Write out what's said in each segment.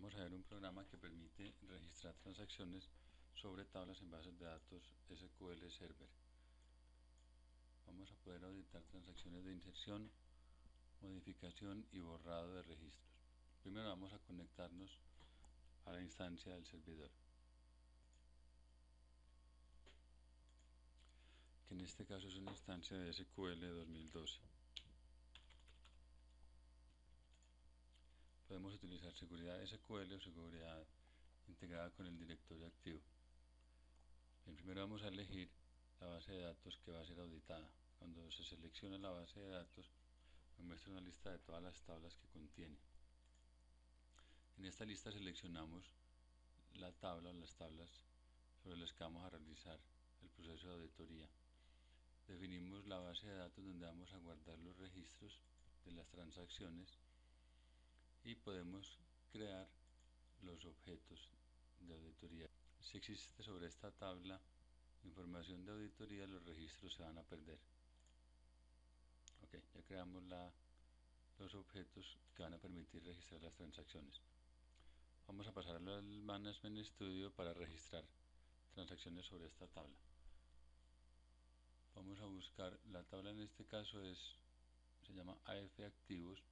Vamos a ver un programa que permite registrar transacciones sobre tablas en bases de datos SQL Server. Vamos a poder auditar transacciones de inserción, modificación y borrado de registros. Primero vamos a conectarnos a la instancia del servidor, que en este caso es una instancia de SQL 2012. Podemos utilizar seguridad SQL o seguridad integrada con el directorio activo. Bien, primero vamos a elegir la base de datos que va a ser auditada. Cuando se selecciona la base de datos, me muestra una lista de todas las tablas que contiene. En esta lista seleccionamos la tabla o las tablas sobre las que vamos a realizar el proceso de auditoría. Definimos la base de datos donde vamos a guardar los registros de las transacciones y podemos crear los objetos de auditoría. Si existe sobre esta tabla información de auditoría, los registros se van a perder. Ok, ya creamos los objetos que van a permitir registrar las transacciones. Vamos a pasarlo al Management Studio para registrar transacciones sobre esta tabla. Vamos a buscar, la tabla en este caso se llama AF Activos.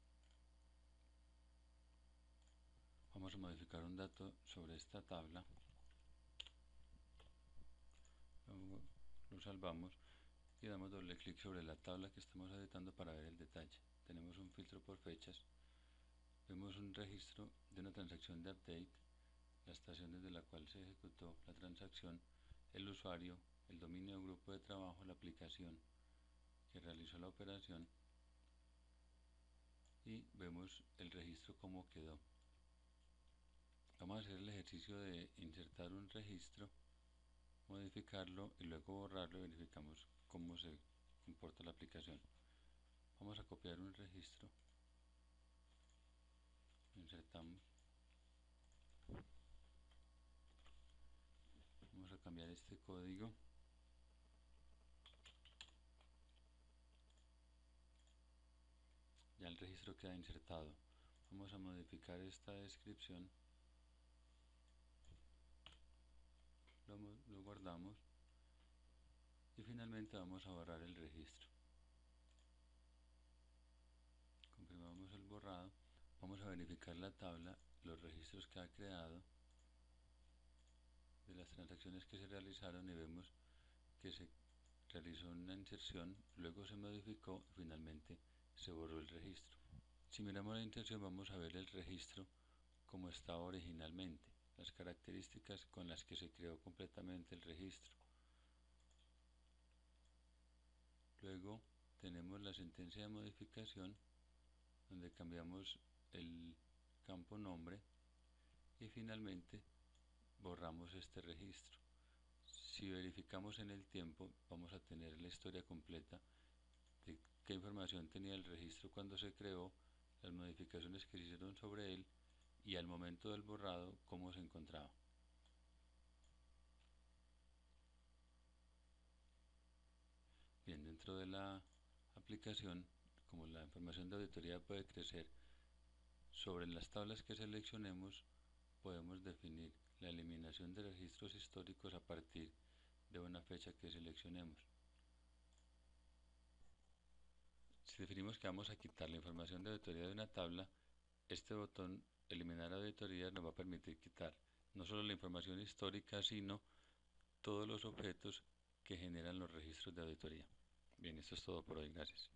Vamos a modificar un dato sobre esta tabla. Lo salvamos y damos doble clic sobre la tabla que estamos editando para ver el detalle. Tenemos un filtro por fechas. Vemos un registro de una transacción de update, la estación desde la cual se ejecutó la transacción, el usuario, el dominio del grupo de trabajo, la aplicación que realizó la operación y vemos el registro como quedó. Vamos a hacer el ejercicio de insertar un registro, modificarlo y luego borrarlo y verificamos cómo se comporta la aplicación. Vamos a copiar un registro, insertamos, vamos a cambiar este código. Ya el registro queda insertado. Vamos a modificar esta descripción, lo guardamos y finalmente vamos a borrar el registro. Confirmamos el borrado. Vamos a verificar la tabla, los registros que ha creado de las transacciones que se realizaron y vemos que se realizó una inserción, luego se modificó y finalmente se borró el registro. Si miramos la inserción vamos a ver el registro como estaba originalmente, las características con las que se creó completamente el registro. Luego tenemos la sentencia de modificación donde cambiamos el campo nombre y finalmente borramos este registro. Si verificamos en el tiempo vamos a tener la historia completa de qué información tenía el registro cuando se creó, las modificaciones que se hicieron sobre él y al momento del borrado cómo se encontraba. Bien, dentro de la aplicación, como la información de auditoría puede crecer, sobre las tablas que seleccionemos podemos definir la eliminación de registros históricos a partir de una fecha que seleccionemos. Si definimos que vamos a quitar la información de auditoría de una tabla, este botón eliminar auditoría nos va a permitir quitar no solo la información histórica, sino todos los objetos que generan los registros de auditoría. Bien, esto es todo por hoy. Gracias.